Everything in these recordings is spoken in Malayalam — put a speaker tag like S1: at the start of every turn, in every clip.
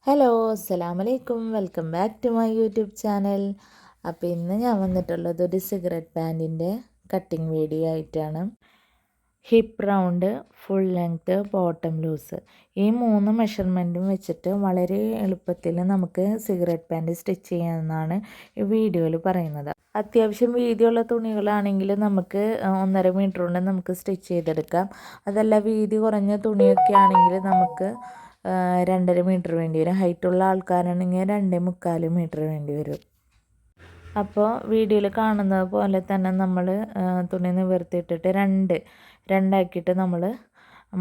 S1: ഹലോ അസ്സലാമലൈക്കും, welcome back to my YouTube channel. അപ്പോൾ ഇന്ന് ഞാൻ വന്നിട്ടുള്ളത് ഒരു സിഗരറ്റ് പാൻറ്റിൻ്റെ കട്ടിങ് വീഡിയോ ആയിട്ടാണ്. Hip round, full length, bottom loose, ഈ 3 മെഷർമെൻറ്റും വെച്ചിട്ട് വളരെ എളുപ്പത്തിൽ നമുക്ക് സിഗരറ്റ് പാൻറ്റ് സ്റ്റിച്ച് ചെയ്യാമെന്നാണ് ഈ വീഡിയോയിൽ പറയുന്നത്. അത്യാവശ്യം വീതിയുള്ള തുണികളാണെങ്കിൽ നമുക്ക് 1.5 മീറ്റർ കൊണ്ട് നമുക്ക് സ്റ്റിച്ച് ചെയ്തെടുക്കാം. അതല്ല വീതി കുറഞ്ഞ തുണിയൊക്കെ ആണെങ്കിൽ നമുക്ക് 2.5 മീറ്റർ വേണ്ടി വരും. ഹൈറ്റുള്ള ആൾക്കാരാണെങ്കിൽ 2.25 മീറ്റർ വേണ്ടി വരും. അപ്പോൾ വീഡിയോയിൽ കാണുന്നത് പോലെ തന്നെ നമ്മൾ തുണി നിവർത്തിയിട്ടിട്ട് രണ്ടാക്കിയിട്ട് നമ്മൾ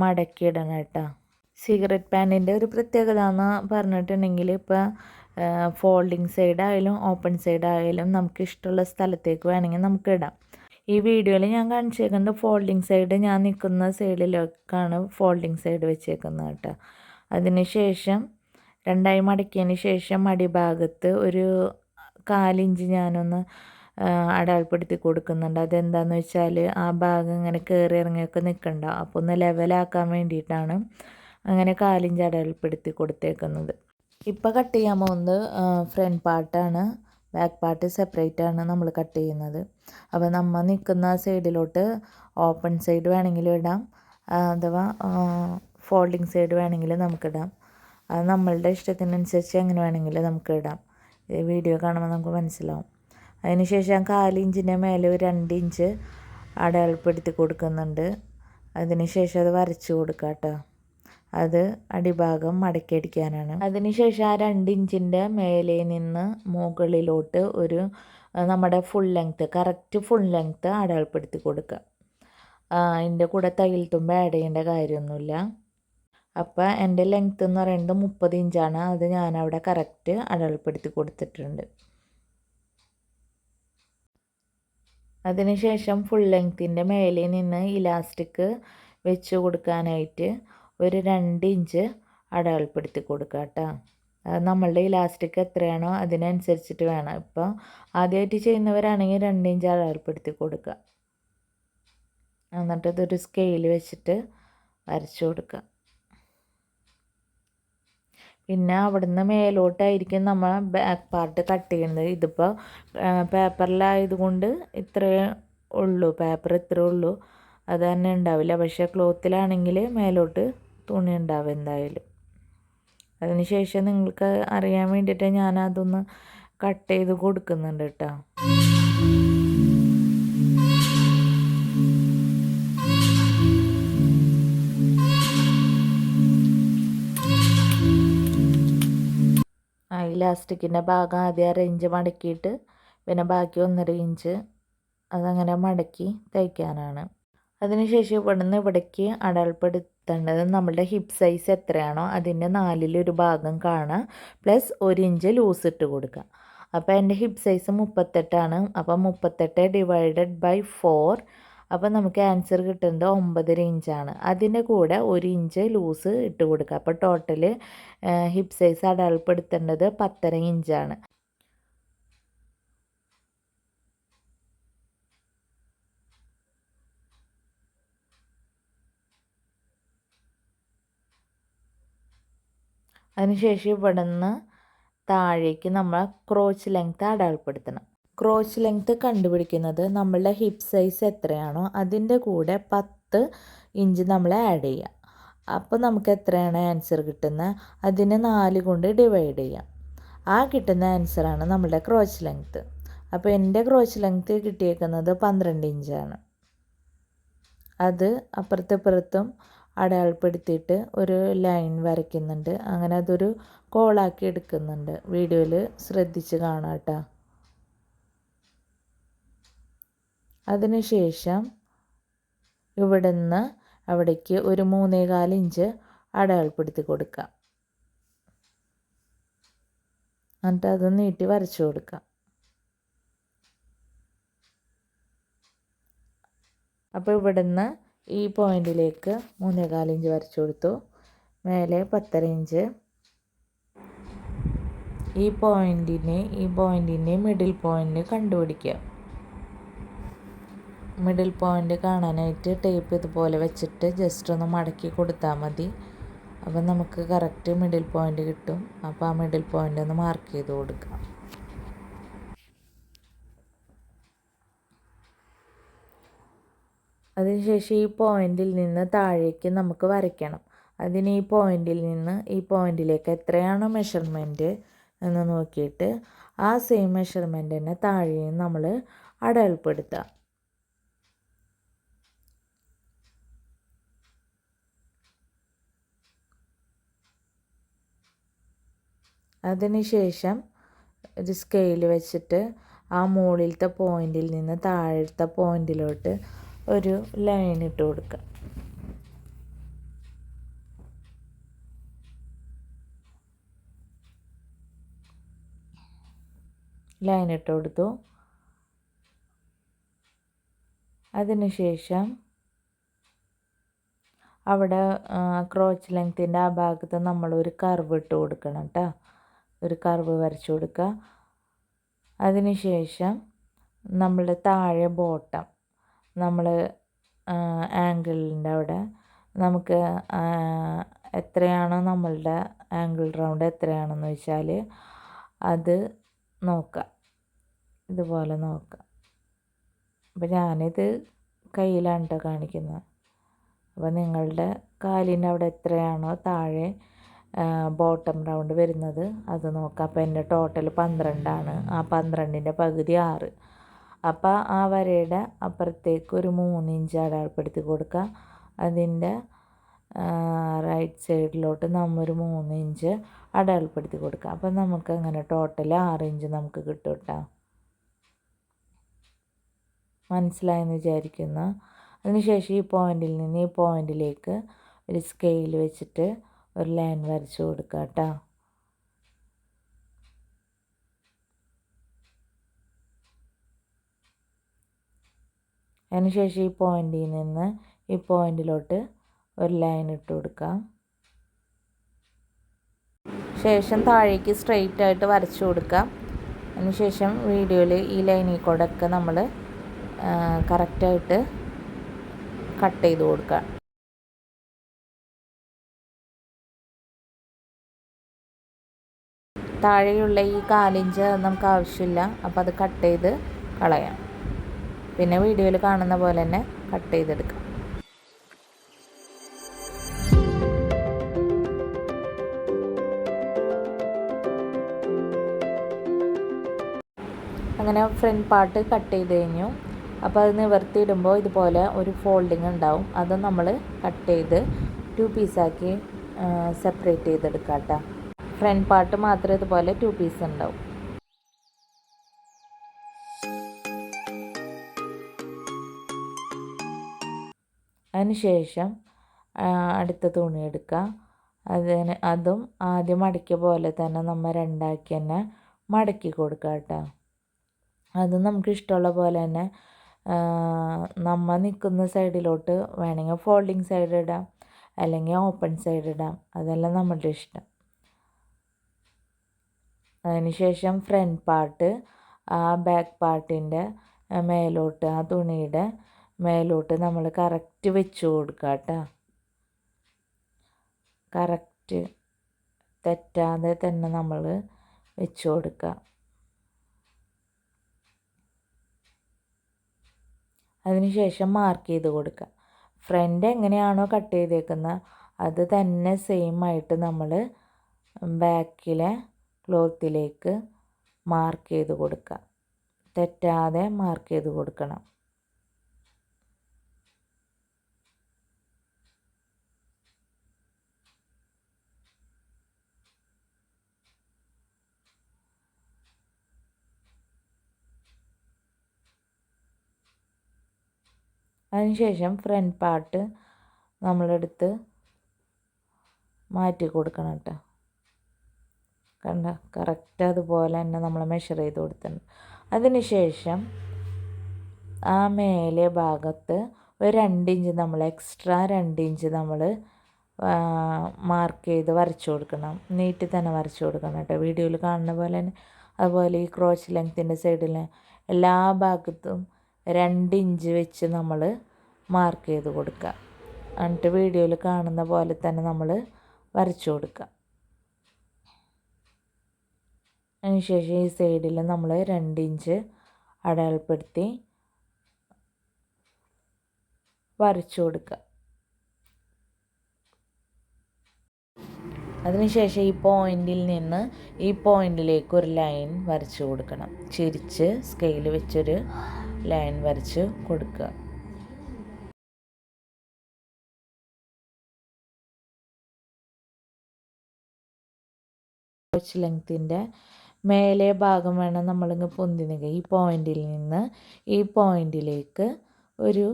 S1: മടക്കിയിടണം കേട്ടോ. സിഗരറ്റ് പാൻറ്റിൻ്റെ ഒരു പ്രത്യേകത എന്ന് പറഞ്ഞിട്ടുണ്ടെങ്കിൽ ഇപ്പോൾ ഫോൾഡിങ് സൈഡ് ആയാലും ഓപ്പൺ സൈഡ് ആയാലും നമുക്ക് ഇഷ്ടമുള്ള സ്ഥലത്തേക്ക് വേണമെങ്കിൽ നമുക്ക് ഇടാം. ഈ വീഡിയോയിൽ ഞാൻ കാണിച്ചേക്കുന്നത് ഫോൾഡിങ് സൈഡ്, ഞാൻ നിൽക്കുന്ന സൈഡിലേക്കാണ് ഫോൾഡിങ് സൈഡ് വെച്ചേക്കുന്നത് കേട്ടോ. അതിനുശേഷം രണ്ടായി മടക്കിയതിന് ശേഷം അടിഭാഗത്ത് ഒരു 1/4 ഇഞ്ച് ഞാനൊന്ന് അടയാളപ്പെടുത്തി കൊടുക്കുന്നുണ്ട്. അതെന്താണെന്ന് വെച്ചാൽ ആ ഭാഗം ഇങ്ങനെ കയറി ഇറങ്ങിയൊക്കെ നിൽക്കണ്ട, അപ്പോൾ ഒന്ന് ലെവലാക്കാൻ വേണ്ടിയിട്ടാണ് അങ്ങനെ 1/4 ഇഞ്ച് അടയാളപ്പെടുത്തി കൊടുത്തേക്കുന്നത്. ഇപ്പോൾ കട്ട് ചെയ്യാൻ പോകുന്നത് ഫ്രണ്ട് പാർട്ടാണ്. ബാക്ക് പാർട്ട് സെപ്പറേറ്റ് ആണ് നമ്മൾ കട്ട് ചെയ്യുന്നത്. അപ്പോൾ നമ്മൾ നിൽക്കുന്ന സൈഡിലോട്ട് ഓപ്പൺ സൈഡ് വേണമെങ്കിലും ഇടാം, അഥവാ ഫോൾഡിങ് സൈഡ് വേണമെങ്കിൽ നമുക്കിടാം. അത് നമ്മളുടെ ഇഷ്ടത്തിനനുസരിച്ച് എങ്ങനെ വേണമെങ്കിലും നമുക്ക് ഇടാം. ഈ വീഡിയോ കാണുമ്പോൾ നമുക്ക് മനസ്സിലാവും. അതിനുശേഷം 1/4 ഇഞ്ചിൻ്റെ മേലെ ഒരു 2 ഇഞ്ച് അടയാളപ്പെടുത്തി കൊടുക്കുന്നുണ്ട്. അതിനുശേഷം അത് വരച്ച് കൊടുക്കുക കേട്ടോ. അത് അടിഭാഗം മടക്കിയടിക്കാനാണ്. അതിനുശേഷം ആ 2 ഇഞ്ചിൻ്റെ മേലെ നിന്ന് മുകളിലോട്ട് ഒരു നമ്മുടെ full length, correct full length അടയാളപ്പെടുത്തി കൊടുക്കുക. അതിൻ്റെ കൂടെ തയ്യൽ തുമ്പ് ആഡ് ചെയ്യേണ്ട കാര്യമൊന്നുമില്ല. അപ്പോൾ എൻ്റെ ലെങ്ത്ത് എന്ന് പറയുന്നത് 30 ഇഞ്ചാണ്. അത് ഞാനവിടെ കറക്റ്റ് അടയാളപ്പെടുത്തി കൊടുത്തിട്ടുണ്ട്. അതിനുശേഷം ഫുൾ ലെങ്ത്തിൻ്റെ മേലെ നിന്ന് ഇലാസ്റ്റിക് വെച്ച് കൊടുക്കാനായിട്ട് ഒരു 2 ഇഞ്ച് അടയാളപ്പെടുത്തി കൊടുക്കുക കേട്ടോ. നമ്മളുടെ ഇലാസ്റ്റിക് എത്രയാണോ അതിനനുസരിച്ചിട്ട് വേണം. ഇപ്പോൾ ആദ്യമായിട്ട് ചെയ്യുന്നവരാണെങ്കിൽ 2 ഇഞ്ച് അടയാളപ്പെടുത്തി കൊടുക്കുക. എന്നിട്ട് ഇതൊരു സ്കെയിൽ വെച്ചിട്ട് വരച്ചു കൊടുക്കുക. പിന്നെ അവിടുന്ന് മേലോട്ടായിരിക്കും നമ്മൾ ബാക്ക് പാർട്ട് കട്ട് ചെയ്യുന്നത്. ഇതിപ്പോൾ പേപ്പറിലായതുകൊണ്ട് ഇത്രയേ ഉള്ളൂ, പേപ്പർ ഇത്രയേ ഉള്ളൂ, അത് തന്നെ ഉണ്ടാവില്ല. പക്ഷേ ക്ലോത്തിലാണെങ്കിൽ മേലോട്ട് തുണി ഉണ്ടാവും എന്തായാലും. അതിനുശേഷം നിങ്ങൾക്ക് അറിയാൻ വേണ്ടിയിട്ട് ഞാനതൊന്ന് കട്ട് ചെയ്ത് കൊടുക്കുന്നുണ്ട് കേട്ടോ. ഇലാസ്റ്റിക്കിൻ്റെ ഭാഗം ആദ്യം 1/2 ഇഞ്ച് മടക്കിയിട്ട് പിന്നെ ബാക്കി 1.5 ഇഞ്ച് അതങ്ങനെ മടക്കി തയ്ക്കാനാണ്. അതിനുശേഷം ഇവിടുന്ന് ഇവിടേക്ക് അടയാളപ്പെടുത്തേണ്ടത് നമ്മളുടെ ഹിപ്പ് സൈസ് എത്രയാണോ അതിൻ്റെ 4/1 ഭാഗം കാണുക, പ്ലസ് 1 ഇഞ്ച് ലൂസ് ഇട്ട് കൊടുക്കുക. അപ്പോൾ എൻ്റെ ഹിപ്പ് സൈസ് 38 അപ്പോൾ 38 / 4, അപ്പോൾ നമുക്ക് ആൻസർ കിട്ടുന്നത് 9.5 ഇഞ്ചാണ്. അതിൻ്റെ കൂടെ 1 ഇഞ്ച് ലൂസ് ഇട്ട് കൊടുക്കുക. അപ്പോൾ ടോട്ടൽ ഹിപ്പ് സൈസ് അടയാളപ്പെടുത്തേണ്ടത് 10.5 ഇഞ്ചാണ്. അതിനുശേഷം ഇവിടെ നിന്ന് താഴേക്ക് നമ്മൾ ക്രോച്ച് ലെങ്ത്ത് അടയാളപ്പെടുത്തണം. ക്രോച്ച് ലെങ്ത്ത് കണ്ടുപിടിക്കുന്നത് നമ്മളുടെ ഹിപ്പ് സൈസ് എത്രയാണോ അതിൻ്റെ കൂടെ 10 ഇഞ്ച് നമ്മൾ ആഡ് ചെയ്യുക. അപ്പോൾ നമുക്ക് എത്രയാണ് ആൻസർ കിട്ടുന്നത് അതിനെ 4 കൊണ്ട് ഡിവൈഡ് ചെയ്യാം. ആ കിട്ടുന്ന ആൻസറാണ് നമ്മളുടെ ക്രോച്ച് ലെങ്ത്ത്. അപ്പോൾ എൻ്റെ ക്രോച്ച് ലെങ്ത്ത് കിട്ടിയേക്കുന്നത് 12 ഇഞ്ചാണ്. അത് അപ്പുറത്തും അടയാളപ്പെടുത്തിയിട്ട് ഒരു ലൈൻ വരയ്ക്കുന്നുണ്ട്. അങ്ങനെ അതൊരു കോളാക്കി എടുക്കുന്നുണ്ട്. വീഡിയോയിൽ ശ്രദ്ധിച്ച് കാണാം കേട്ടോ. അതിനുശേഷം ഇവിടുന്ന് അവിടേക്ക് ഒരു 3.25 ഇഞ്ച് അടയാളപ്പെടുത്തി കൊടുക്കാം. എന്നിട്ട് അത് നീട്ടി വരച്ചു കൊടുക്കാം. അപ്പോൾ ഇവിടുന്ന് ഈ പോയിന്റിലേക്ക് 3.25 ഇഞ്ച് വരച്ചു കൊടുത്തു. മേലെ 10.5 ഇഞ്ച്. ഈ പോയിന്റിൻ്റെ മിഡിൽ പോയിന്റ് കണ്ടുപിടിക്കുക. മിഡിൽ പോയിന്റ് കാണാനായിട്ട് ടേപ്പ് ഇതുപോലെ വെച്ചിട്ട് ജസ്റ്റ് ഒന്ന് മടക്കി കൊടുത്താൽ മതി. അപ്പം നമുക്ക് കറക്റ്റ് മിഡിൽ പോയിൻ്റ് കിട്ടും. അപ്പോൾ ആ മിഡിൽ പോയിൻ്റ് ഒന്ന് മാർക്ക് ചെയ്ത് കൊടുക്കാം. അതിനുശേഷം ഈ പോയിന്റിൽ നിന്ന് താഴേക്ക് നമുക്ക് വരയ്ക്കണം. അതിന് ഈ പോയിന്റിൽ നിന്ന് ഈ പോയിന്റിലേക്ക് എത്രയാണോ മെഷർമെൻറ്റ് എന്ന് നോക്കിയിട്ട് ആ സെയിം മെഷർമെൻറ്റ് തന്നെ താഴെയും നമ്മൾ അടയാളപ്പെടുത്തുക. അതിനുശേഷം ഒരു സ്കെയിൽ വെച്ചിട്ട് ആ മുകളിലത്തെ പോയിന്റിൽ നിന്ന് താഴത്തെ പോയിന്റിലോട്ട് ഒരു ലൈൻ ഇട്ട് കൊടുക്കുക. ലൈൻ ഇട്ട് കൊടുത്തു. അതിനുശേഷം അവിടെ ക്രോച്ച് ലെങ്ത്തിൻ്റെ ആ ഭാഗത്ത് നമ്മളൊരു കർവ് ഇട്ട് കൊടുക്കണം കേട്ടോ. ഒരു കർവ് വരച്ചു കൊടുക്കുക. അതിനുശേഷം നമ്മളുടെ താഴെ ബോട്ടം നമ്മൾ ആംഗിളിൻ്റെ അവിടെ നമുക്ക് എത്രയാണോ നമ്മളുടെ ആംഗിൾ റൗണ്ട് എത്രയാണെന്ന് വെച്ചാൽ അത് നോക്കുക. ഇതുപോലെ നോക്കുക. അപ്പോൾ ഞാനിത് കയ്യിലാണ് കേട്ടോ കാണിക്കുന്നത്. അപ്പോൾ നിങ്ങളുടെ കാലിൻ്റെ അവിടെ എത്രയാണോ താഴെ ബോട്ടം റൗണ്ട് വരുന്നത് അത് നോക്കാം. അപ്പോൾ എൻ്റെ ടോട്ടൽ 12ആണ്. ആ 12ൻ്റെ പകുതി 6. അപ്പോൾ ആ വരയുടെ അപ്പുറത്തേക്ക് ഒരു 3 ഇഞ്ച് അടയാളപ്പെടുത്തി കൊടുക്കുക. അതിൻ്റെ റൈറ്റ് സൈഡിലോട്ട് നമ്മൾ ഒരു 3 ഇഞ്ച് അടയാളപ്പെടുത്തി കൊടുക്കുക. അപ്പോൾ നമുക്ക് അങ്ങനെ ടോട്ടൽ 6 ഇഞ്ച് നമുക്ക് കിട്ടും കേട്ടോ. മനസ്സിലായെന്ന് വിചാരിക്കുന്നു. അതിനുശേഷം ഈ പോയിന്റിൽ നിന്ന് ഈ പോയിന്റിലേക്ക് ഒരു സ്കെയിൽ വെച്ചിട്ട് ഒരു ലൈൻ വരച്ചു കൊടുക്കുക കേട്ടോ. അതിനുശേഷം ഈ പോയിന്റിൽ നിന്ന് ഈ പോയിന്റിലോട്ട് ഒരു ലൈൻ ഇട്ട് കൊടുക്കാം. ശേഷം താഴേക്ക് സ്ട്രെയിറ്റ് ആയിട്ട് വരച്ചു കൊടുക്കാം. അതിനുശേഷം വീഡിയോയിൽ ഈ ലൈനിൽ കൂടെ ഒക്കെ നമ്മൾ കറക്റ്റായിട്ട് കട്ട് ചെയ്ത് കൊടുക്കുക. താഴെയുള്ള ഈ 4 ഇഞ്ച് നമുക്ക് ആവശ്യമില്ല. അപ്പോൾ അത് കട്ട് ചെയ്ത് കളയാം. പിന്നെ വീഡിയോയിൽ കാണുന്ന പോലെ തന്നെ കട്ട് ചെയ്തെടുക്കാം. അങ്ങനെ ഫ്രണ്ട് പാർട്ട് കട്ട് ചെയ്ത് കഴിഞ്ഞു. അപ്പോൾ അത് നിവർത്തിയിടുമ്പോൾ ഇതുപോലെ ഒരു ഫോൾഡിങ് ഉണ്ടാവും. അത് നമ്മൾ കട്ട് ചെയ്ത് 2 പീസാക്കി സെപ്പറേറ്റ് ചെയ്തെടുക്കാം കേട്ടോ. ഫ്രണ്ട് പാർട്ട് മാത്രം ഇതുപോലെ 2 പീസ് ഉണ്ടാവും. അതിനുശേഷം അടുത്ത തുണി എടുക്കുക. അതും ആദ്യം മടക്കിയ പോലെ തന്നെ നമ്മൾ 2ആക്കി തന്നെ മടക്കി കൊടുക്കുക കേട്ടോ. അത് നമുക്ക് ഇഷ്ടമുള്ള പോലെ തന്നെ നമ്മൾ നിൽക്കുന്ന സൈഡിലോട്ട് വേണമെങ്കിൽ ഫോൾഡിങ് സൈഡ് ഇടാം, അല്ലെങ്കിൽ ഓപ്പൺ സൈഡ് ഇടാം. അതെല്ലാം നമ്മളുടെ ഇഷ്ടം. അതിനുശേഷം ഫ്രണ്ട് പാർട്ട് ആ ബാക്ക് പാർട്ടിൻ്റെ മേലോട്ട് ആ തുണിയുടെ മേലോട്ട് നമ്മൾ കറക്റ്റ് വെച്ച് കൊടുക്കുക കേട്ടോ. കറക്റ്റ് തെറ്റാതെ തന്നെ നമ്മൾ വെച്ച് കൊടുക്കുക. അതിനുശേഷം മാർക്ക് ചെയ്ത് കൊടുക്കുക. ഫ്രണ്ട് എങ്ങനെയാണോ കട്ട് ചെയ്തേക്കുന്നത് അത് തന്നെ സെയിം ആയിട്ട് നമ്മൾ ബാക്കിലെ ക്ലോത്തിലേക്ക് മാർക്ക് ചെയ്ത് കൊടുക്കുക. തെറ്റാതെ മാർക്ക് ചെയ്ത് കൊടുക്കണം. അതിനുശേഷം ഫ്രണ്ട് പാർട്ട് നമ്മളെടുത്ത് മാറ്റി കൊടുക്കണം കേട്ടോ. കണ്ട കറക്റ്റ് അതുപോലെ തന്നെ നമ്മൾ മെഷർ ചെയ്ത് കൊടുത്തിട്ടുണ്ട്. അതിനുശേഷം ആ മേലെ ഭാഗത്ത് ഒരു 2 ഇഞ്ച് നമ്മൾ എക്സ്ട്രാ 2 ഇഞ്ച് നമ്മൾ മാർക്ക് ചെയ്ത് വരച്ചു കൊടുക്കണം. നീട്ടി തന്നെ വരച്ചു കൊടുക്കണം കേട്ടോ. വീഡിയോയിൽ കാണുന്ന പോലെ തന്നെ. അതുപോലെ ഈ ക്രോച്ച് ലെങ്ത്തിൻ്റെ സൈഡിൽ എല്ലാ ഭാഗത്തും 2 ഇഞ്ച് വെച്ച് നമ്മൾ മാർക്ക് ചെയ്ത് കൊടുക്കുക. എന്നിട്ട് വീഡിയോയിൽ കാണുന്ന പോലെ തന്നെ നമ്മൾ വരച്ചു കൊടുക്കുക. അതിനുശേഷം ഈ സൈഡിൽ നമ്മൾ 2 ഇഞ്ച് അടയാളപ്പെടുത്തി വരച്ചു കൊടുക്കുക. അതിനുശേഷം ഈ പോയിന്റിൽ നിന്ന് ഈ പോയിന്റിലേക്ക് ഒരു ലൈൻ വരച്ചു കൊടുക്കണം. ചിരിച്ച് സ്കെയിൽ വെച്ചൊരു ലൈൻ വരച്ച് കൊടുക്കുക. ക്രോച്ച് ലെങ്ത്തിൻ്റെ മേലെ ഭാഗം വേണം നമ്മളിങ്ങ് പൊന്തി നിൽക്കുക. ഈ പോയിന്റിൽ നിന്ന് ഈ പോയിന്റിലേക്ക് ഒരു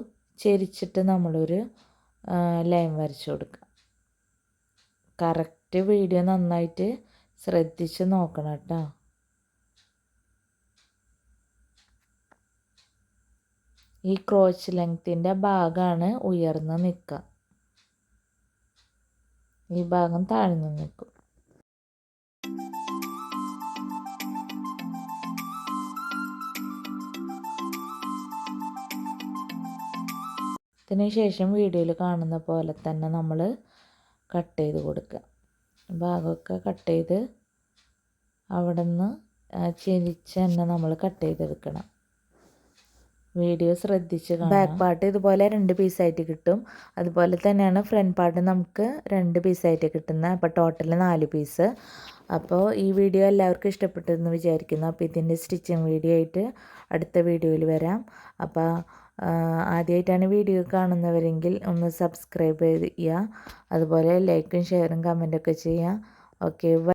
S1: ചെരിച്ചിട്ട് നമ്മളൊരു ലൈൻ വരച്ചു കൊടുക്കുക. കറക്റ്റ് വീഡിയോ നന്നായിട്ട് ശ്രദ്ധിച്ച് നോക്കണം കേട്ടോ. ഈ ക്രോച്ച് ലെങ്ത്തിൻ്റെ ഭാഗമാണ് ഉയർന്ന് നിൽക്കുക, ഈ ഭാഗം താഴ്ന്നു നിൽക്കും. ഇതിനുശേഷം വീഡിയോയിൽ കാണുന്ന പോലെ തന്നെ നമ്മൾ കട്ട് ചെയ്ത് കൊടുക്കുക. ഭാഗമൊക്കെ കട്ട് ചെയ്ത് അവിടെ നിന്ന് ചെരിച്ച് തന്നെ നമ്മൾ കട്ട് ചെയ്തെടുക്കണം. വീഡിയോ ശ്രദ്ധിച്ച് കാണാം. ബാക്ക് പാർട്ട് ഇതുപോലെ 2 പീസായിട്ട് കിട്ടും. അതുപോലെ തന്നെയാണ് ഫ്രണ്ട് പാർട്ട് നമുക്ക് 2 പീസായിട്ട് കിട്ടുന്നത്. അപ്പോൾ ടോട്ടൽ 4 പീസ്. അപ്പോൾ ഈ വീഡിയോ എല്ലാവർക്കും ഇഷ്ടപ്പെട്ടെന്ന് വിചാരിക്കുന്നു. അപ്പോൾ ഇതിൻ്റെ സ്റ്റിച്ചിങ് വീഡിയോ ആയിട്ട് അടുത്ത വീഡിയോയിൽ വരാം. അപ്പോൾ ആദ്യമായിട്ടാണ് വീഡിയോ കാണുന്നവരെങ്കിൽ ഒന്ന് സബ്സ്ക്രൈബ് ചെയ്യുക. അതുപോലെ ലൈക്കും ഷെയറും കമൻറ്റൊക്കെ ചെയ്യുക. ഓക്കെ.